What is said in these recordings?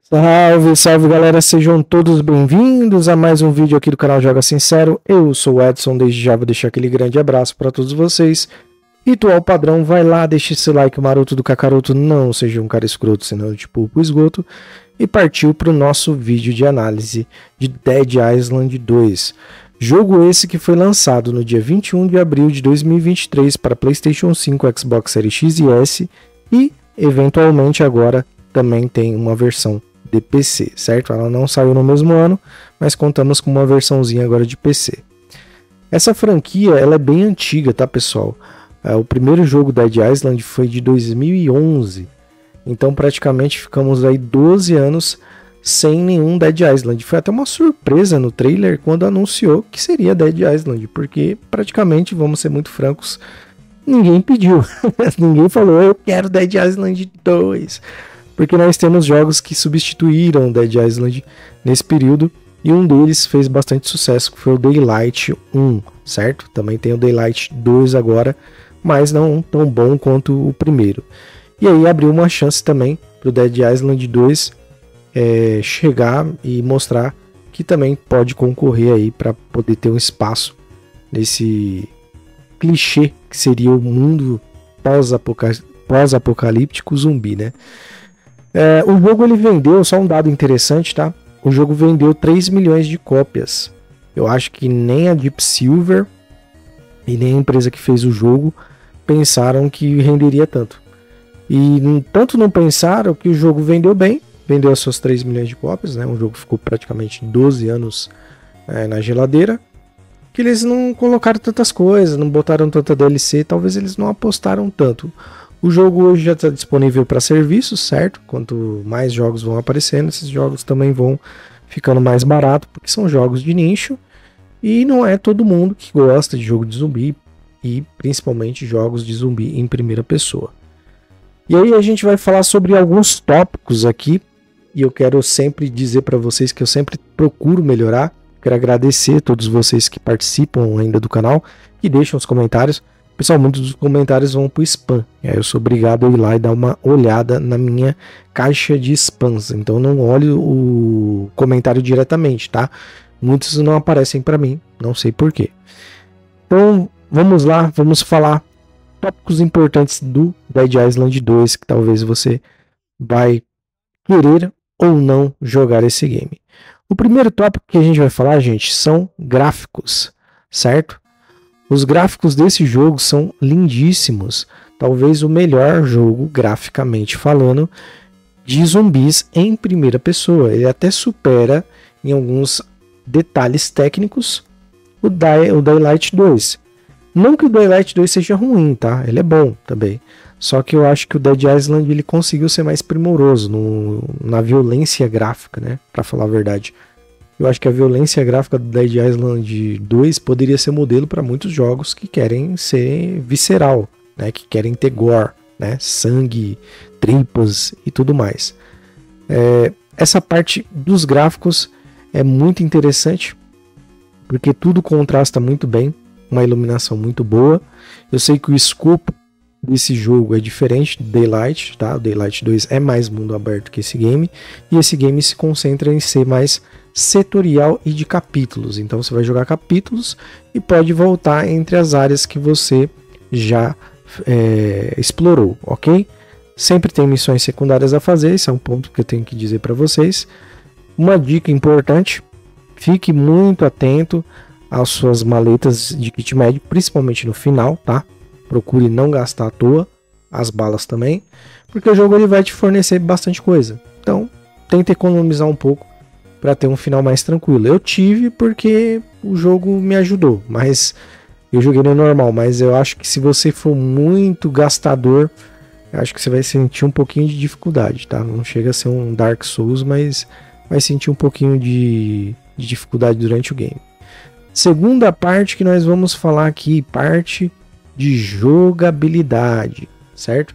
Salve, salve galera, sejam todos bem-vindos a mais um vídeo aqui do canal Joga Sincero. Eu sou o Edson, desde já vou deixar aquele grande abraço para todos vocês. Ritual padrão, vai lá, deixa esse like maroto do Kakaroto, não seja um cara escroto, senão eu te pulo pro esgoto. E partiu para o nosso vídeo de análise de Dead Island 2. Jogo esse que foi lançado no dia 21 de abril de 2023 para PlayStation 5, Xbox Series X e S e, eventualmente, agora também tem uma versão de PC, certo? Ela não saiu no mesmo ano, mas contamos com uma versãozinha agora de PC. Essa franquia, ela é bem antiga, tá, pessoal? O primeiro jogo Dead Island foi de 2011, então praticamente ficamos aí 12 anos sem nenhum Dead Island. Foi até uma surpresa no trailer quando anunciou que seria Dead Island, porque praticamente, vamos ser muito francos, ninguém pediu. Ninguém falou, eu quero Dead Island 2. Porque nós temos jogos que substituíram Dead Island nesse período, e um deles fez bastante sucesso, que foi o Daylight 1, certo? Também tem o Daylight 2 agora, mas não tão bom quanto o primeiro. E aí abriu uma chance também para o Dead Island 2 chegar e mostrar que também pode concorrer aí para poder ter um espaço nesse clichê que seria o mundo pós-apocalíptico zumbi, né? O jogo ele vendeu, só um dado interessante, tá? O jogo vendeu 3 milhões de cópias. Eu acho que nem a Deep Silver e nem a empresa que fez o jogo pensaram que renderia tanto. E tanto não pensaram que o jogo vendeu bem, vendeu as suas 3 milhões de cópias, né? O jogo ficou praticamente 12 anos na geladeira, que eles não colocaram tantas coisas, não botaram tanta DLC, talvez eles não apostaram tanto. O jogo hoje já está disponível para serviços, certo? Quanto mais jogos vão aparecendo, esses jogos também vão ficando mais baratos, porque são jogos de nicho e não é todo mundo que gosta de jogo de zumbi e principalmente jogos de zumbi em primeira pessoa. E aí a gente vai falar sobre alguns tópicos aqui e eu quero sempre dizer para vocês que eu sempre procuro melhorar. Quero agradecer a todos vocês que participam ainda do canal e deixam os comentários. Pessoal, muitos dos comentários vão para o spam. E aí eu sou obrigado a ir lá e dar uma olhada na minha caixa de spams. Então não olho o comentário diretamente, tá? Muitos não aparecem para mim, não sei porquê. Então vamos lá, vamos falar tópicos importantes do Dead Island 2 que talvez você vai querer ou não jogar esse game. O primeiro tópico que a gente vai falar, gente, são gráficos, certo? Os gráficos desse jogo são lindíssimos, talvez o melhor jogo, graficamente falando, de zumbis em primeira pessoa. Ele até supera, em alguns detalhes técnicos, o Daylight 2. Não que o Daylight 2 seja ruim, tá? Ele é bom também. Só que eu acho que o Dead Island ele conseguiu ser mais primoroso na violência gráfica, né? Pra falar a verdade. Eu acho que a violência gráfica do Dead Island 2 poderia ser modelo para muitos jogos que querem ser visceral, né? Que querem ter gore, né? Sangue, tripas e tudo mais. Essa parte dos gráficos é muito interessante, porque tudo contrasta muito bem, uma iluminação muito boa. Eu sei que o escopo desse jogo é diferente do Daylight, tá? O Daylight 2 é mais mundo aberto que esse game, e esse game se concentra em ser mais setorial e de capítulos. Então você vai jogar capítulos e pode voltar entre as áreas que você já explorou, ok? Sempre tem missões secundárias a fazer, esse é um ponto que eu tenho que dizer para vocês. Uma dica importante, fique muito atento às suas maletas de kit médico, principalmente no final, tá? Procure não gastar à toa, as balas também, porque o jogo ele vai te fornecer bastante coisa. Então, tente economizar um pouco para ter um final mais tranquilo. Eu tive porque o jogo me ajudou, mas eu joguei no normal. Mas eu acho que se você for muito gastador, eu acho que você vai sentir um pouquinho de dificuldade, tá? Não chega a ser um Dark Souls, mas vai sentir um pouquinho de dificuldade durante o game. Segunda parte que nós vamos falar aqui, parte de jogabilidade, certo?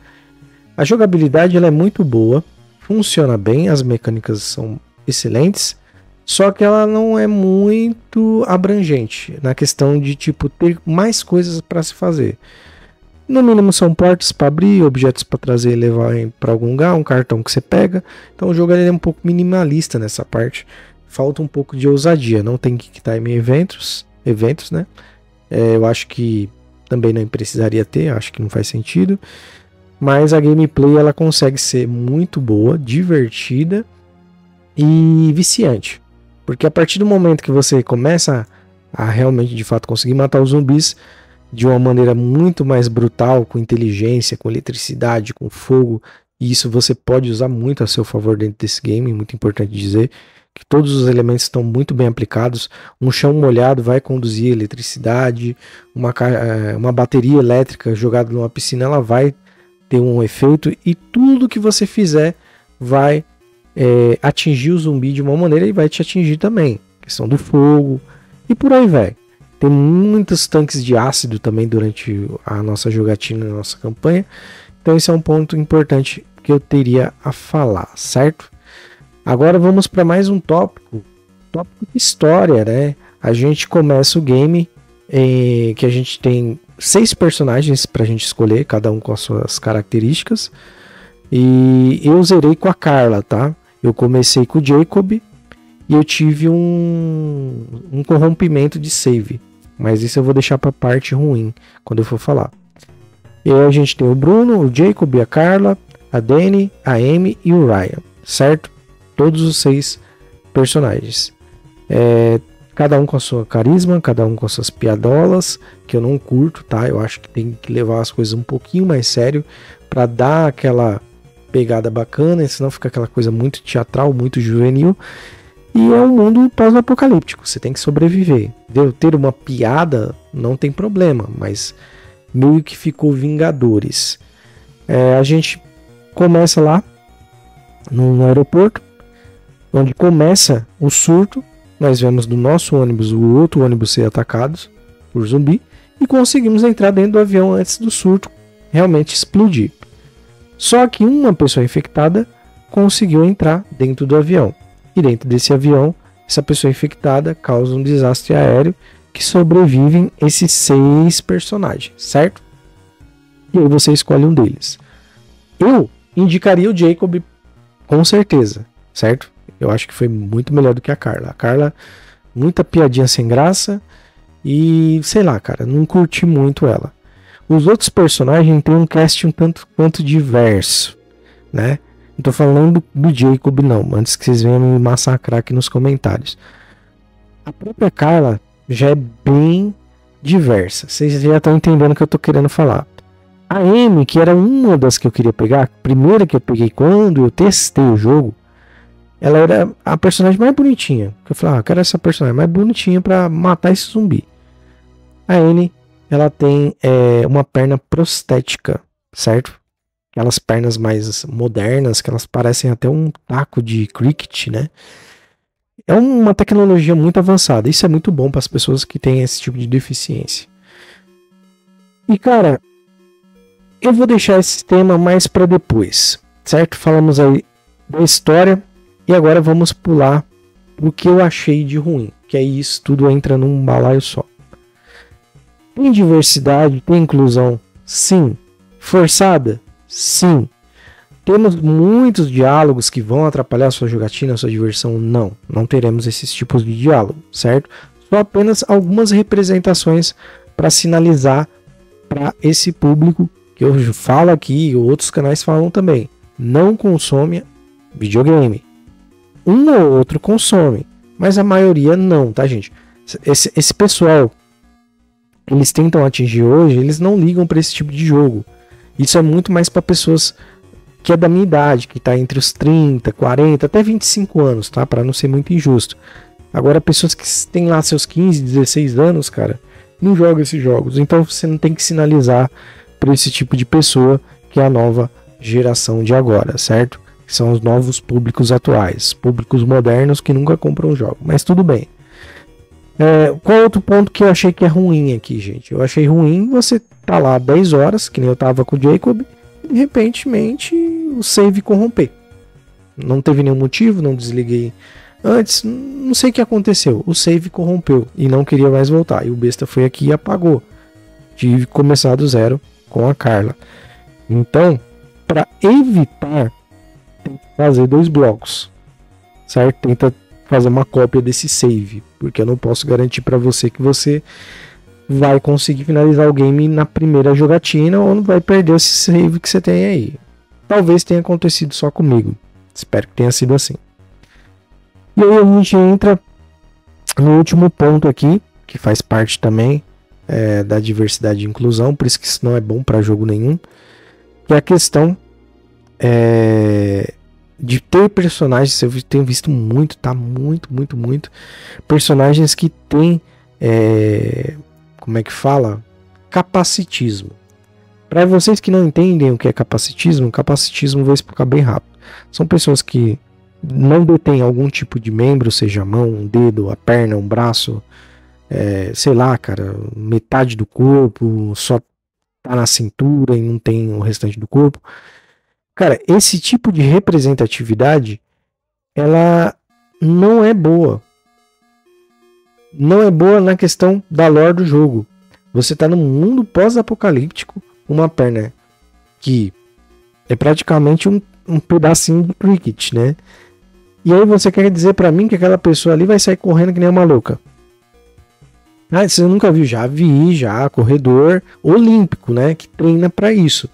A jogabilidade ela é muito boa, funciona bem, as mecânicas são excelentes, só que ela não é muito abrangente na questão de tipo ter mais coisas para se fazer. No mínimo são portas para abrir, objetos para trazer e levar para algum lugar, um cartão que você pega. Então o jogo ele é um pouco minimalista nessa parte. Falta um pouco de ousadia. Não tem Kick Time eventos, né? Eu acho que também não precisaria ter, acho que não faz sentido. Mas a gameplay ela consegue ser muito boa, divertida e viciante. Porque a partir do momento que você começa a realmente de fato conseguir matar os zumbis de uma maneira muito mais brutal, com inteligência, com eletricidade, com fogo, e isso você pode usar muito a seu favor dentro desse game, muito importante dizer que todos os elementos estão muito bem aplicados. Um chão molhado vai conduzir eletricidade, uma bateria elétrica jogada numa piscina, ela vai ter um efeito, e tudo que você fizer vai atingir o zumbi de uma maneira e vai te atingir também. Questão do fogo e por aí vai. Tem muitos tanques de ácido também durante a nossa jogatina, na nossa campanha. Então esse é um ponto importante que eu teria a falar, certo? Agora vamos para mais um tópico de história, né? A gente começa o game que a gente tem 6 personagens para a gente escolher, cada um com as suas características. E eu zerei com a Carla, tá? Eu comecei com o Jacob e eu tive um corrompimento de save. Mas isso eu vou deixar para a parte ruim, quando eu for falar. E aí a gente tem o Bruno, o Jacob, a Carla, a Dani, a Amy e o Ryan, certo? Todos os 6 personagens. Cada um com a sua carisma, cada um com as suas piadolas, que eu não curto, tá? Eu acho que tem que levar as coisas um pouquinho mais sério para dar aquela pegada bacana, senão fica aquela coisa muito teatral, muito juvenil. E é um mundo pós-apocalíptico, você tem que sobreviver. Ter uma piada não tem problema, mas meio que ficou Vingadores. A gente começa lá no aeroporto, onde começa o surto. Nós vemos do nosso ônibus o outro ônibus ser atacados por zumbi e conseguimos entrar dentro do avião antes do surto realmente explodir. Só que uma pessoa infectada conseguiu entrar dentro do avião. E dentro desse avião, essa pessoa infectada causa um desastre aéreo que sobrevivem esses 6 personagens, certo? E aí você escolhe um deles. Eu indicaria o Jacob com certeza, certo? Eu acho que foi muito melhor do que a Carla. A Carla, muita piadinha sem graça e, sei lá, cara, não curti muito ela. Os outros personagens têm um cast um tanto quanto diverso, né? Não tô falando do Jacob não, antes que vocês venham me massacrar aqui nos comentários. A própria Carla já é bem diversa, vocês já estão entendendo o que eu tô querendo falar. A Amy, que era uma das que eu queria pegar, a primeira que eu peguei quando eu testei o jogo, ela era a personagem mais bonitinha. Eu falei, eu quero essa personagem mais bonitinha pra matar esse zumbi. A Annie, ela tem uma perna prostética, certo? Aquelas pernas mais modernas, que elas parecem até um taco de cricket, né? É uma tecnologia muito avançada. Isso é muito bom para as pessoas que têm esse tipo de deficiência. E, cara, eu vou deixar esse tema mais para depois, certo? Falamos aí da história e agora vamos pular o que eu achei de ruim. Que aí isso tudo entra num balaio só. Tem diversidade, tem inclusão? Sim. Forçada? Sim. Temos muitos diálogos que vão atrapalhar a sua jogatina, a sua diversão? Não. Não teremos esses tipos de diálogo, certo? Só apenas algumas representações para sinalizar para esse público que eu falo aqui e outros canais falam também. Não consome videogame. Um ou outro consome, mas a maioria não, tá, gente? Esse pessoal, eles tentam atingir hoje, eles não ligam para esse tipo de jogo. Isso é muito mais para pessoas que é da minha idade, que está entre os 30, 40, até 25 anos, tá? Para não ser muito injusto. Agora, pessoas que têm lá seus 15, 16 anos, cara, não jogam esses jogos. Então, você não tem que sinalizar para esse tipo de pessoa que é a nova geração de agora, certo? Que são os novos públicos atuais, públicos modernos que nunca compram jogo. Mas tudo bem. Qual outro ponto que eu achei que é ruim aqui, gente? Eu achei ruim você tá lá 10 horas, que nem eu tava com o Jacob, e de repentemente o save corromper. Não teve nenhum motivo, não desliguei antes, não sei o que aconteceu. O save corrompeu e não queria mais voltar. E o besta foi aqui e apagou. Tive que começar do zero com a Carla. Então, para evitar, tem que fazer 2 blocos, certo? Tenta fazer uma cópia desse save, porque eu não posso garantir para você que você vai conseguir finalizar o game na primeira jogatina ou não vai perder esse save que você tem aí. Talvez tenha acontecido só comigo. Espero que tenha sido assim. E aí a gente entra no último ponto aqui, que faz parte também da diversidade e inclusão, por isso que isso não é bom para jogo nenhum, que é a questão de ter personagens. Eu tenho visto muito, tá? Muito personagens que tem como é que fala? Capacitismo. Para vocês que não entendem o que é capacitismo vou explicar bem rápido. São pessoas que não detêm algum tipo de membro, seja a mão, um dedo, a perna, um braço, sei lá, cara, metade do corpo, só tá na cintura e não tem o restante do corpo. Cara, esse tipo de representatividade, ela não é boa. Não é boa na questão da lore do jogo. Você tá num mundo pós-apocalíptico, uma perna que é praticamente um pedacinho de cricket, né? E aí você quer dizer pra mim que aquela pessoa ali vai sair correndo que nem uma louca? Ah, você nunca viu? Já vi, corredor olímpico, né? Que treina pra isso.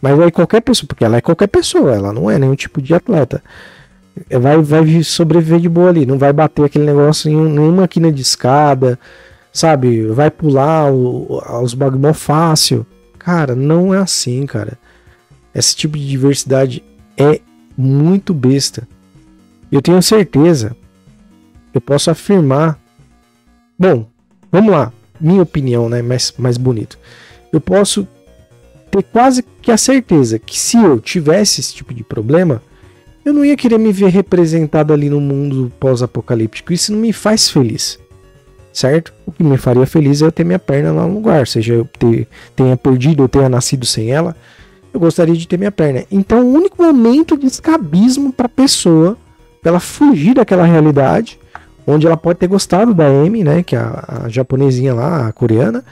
Mas aí qualquer pessoa, porque ela é qualquer pessoa, ela não é nenhum tipo de atleta. Vai sobreviver de boa ali, não vai bater aquele negócio em nenhuma máquina de escada, sabe? Vai pular os bagulho fácil. Cara, não é assim, cara. Esse tipo de diversidade é muito besta. Eu tenho certeza, eu posso afirmar. Bom, vamos lá, minha opinião, né? Mais bonito. Eu posso ter quase que a certeza que se eu tivesse esse tipo de problema, eu não ia querer me ver representado ali no mundo pós-apocalíptico. Isso não me faz feliz, certo? O que me faria feliz é eu ter minha perna lá no lugar, seja eu tenha perdido ou tenha nascido sem ela, eu gostaria de ter minha perna. Então o único momento de escabismo para a pessoa, pra ela fugir daquela realidade, onde ela pode ter gostado da Amy, né, que é a japonesinha lá, a coreana,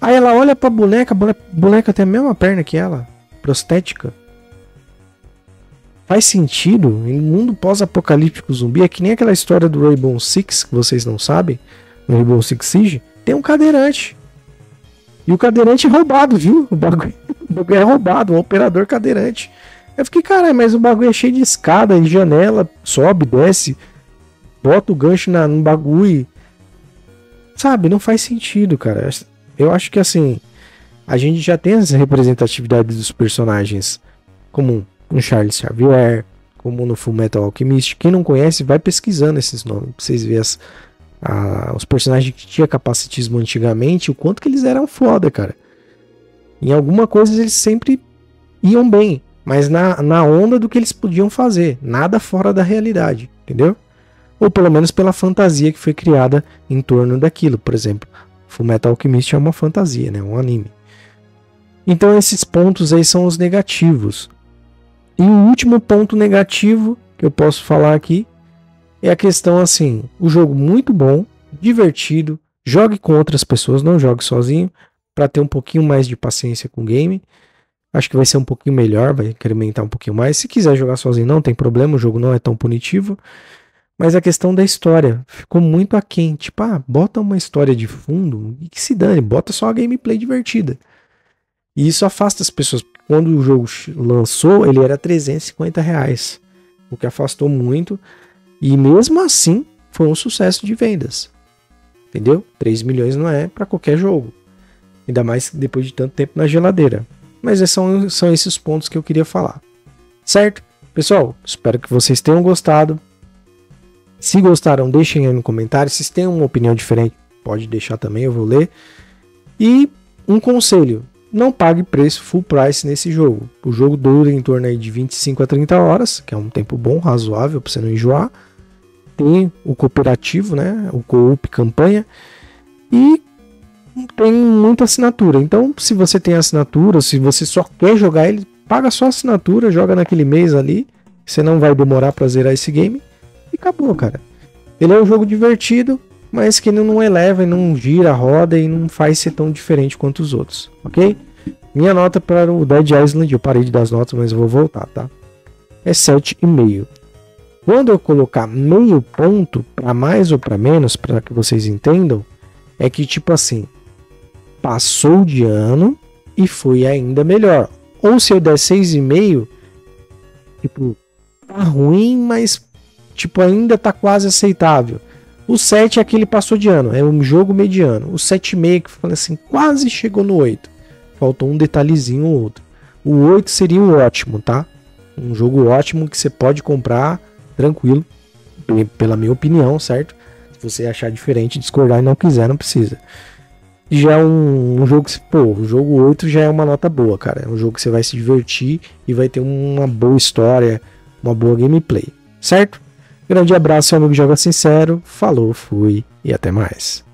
aí ela olha pra boneca, a boneca tem a mesma perna que ela, prostética. Faz sentido? Em mundo pós-apocalíptico zumbi, é que nem aquela história do Rainbow Six, que vocês não sabem, no Rainbow Six Siege, tem um cadeirante. E o cadeirante é roubado, viu? O bagulho é roubado, um operador cadeirante. Eu fiquei, caralho, mas o bagulho é cheio de escada e janela, sobe, desce, bota o gancho no bagulho. Sabe, não faz sentido, cara. Eu acho que assim, a gente já tem as representatividades dos personagens como no Charles Xavier, como no Fullmetal Alchemist. Quem não conhece, vai pesquisando esses nomes, pra vocês verem os personagens que tinham capacitismo antigamente, o quanto que eles eram foda, cara. Em alguma coisa eles sempre iam bem, mas na onda do que eles podiam fazer, nada fora da realidade, entendeu? Ou pelo menos pela fantasia que foi criada em torno daquilo. Por exemplo, Fullmetal Alchemist é uma fantasia, né? Um anime. Então esses pontos aí são os negativos. E o último ponto negativo que eu posso falar aqui é a questão assim, o jogo muito bom, divertido, jogue com outras pessoas, não jogue sozinho, para ter um pouquinho mais de paciência com o game. Acho que vai ser um pouquinho melhor, vai incrementar um pouquinho mais. Se quiser jogar sozinho não tem problema, o jogo não é tão punitivo. Mas a questão da história ficou muito aquém. Tipo, bota uma história de fundo e que se dane, bota só a gameplay divertida. E isso afasta as pessoas. Quando o jogo lançou, ele era R$350, o que afastou muito. E mesmo assim, foi um sucesso de vendas. Entendeu? 3 milhões não é para qualquer jogo. Ainda mais depois de tanto tempo na geladeira. Mas são esses pontos que eu queria falar. Certo? Pessoal, espero que vocês tenham gostado. Se gostaram, deixem aí no comentário. Se têm uma opinião diferente, pode deixar também, eu vou ler. E um conselho. Não pague preço full price nesse jogo. O jogo dura em torno aí de 25 a 30 horas, que é um tempo bom, razoável, para você não enjoar. Tem o cooperativo, né? O co-op campanha. E tem muita assinatura. Então, se você tem assinatura, se você só quer jogar ele, paga só a assinatura, joga naquele mês ali. Você não vai demorar para zerar esse game. E acabou, cara. Ele é um jogo divertido, mas que não eleva e não gira a roda e não faz ser tão diferente quanto os outros, ok? Minha nota para o Dead Island, eu parei de dar as notas, mas eu vou voltar, tá? É 7,5. Quando eu colocar meio ponto, para mais ou para menos, para que vocês entendam, é que tipo assim, passou de ano e foi ainda melhor. Ou se eu der 6,5, tipo, tá ruim, mas tipo, ainda tá quase aceitável. O 7 é aquele passou de ano, é um jogo mediano. O 7,5 que fala assim, quase chegou no 8. Faltou um detalhezinho ou outro. O 8 seria o ótimo, tá? Um jogo ótimo que você pode comprar tranquilo, pela minha opinião, certo? Se você achar diferente, discordar e não quiser, não precisa. Já é um jogo que, pô, o jogo 8 já é uma nota boa, cara. É um jogo que você vai se divertir e vai ter uma boa história, uma boa gameplay, certo? Grande abraço, seu amigo Joga Sincero. Falou, fui e até mais.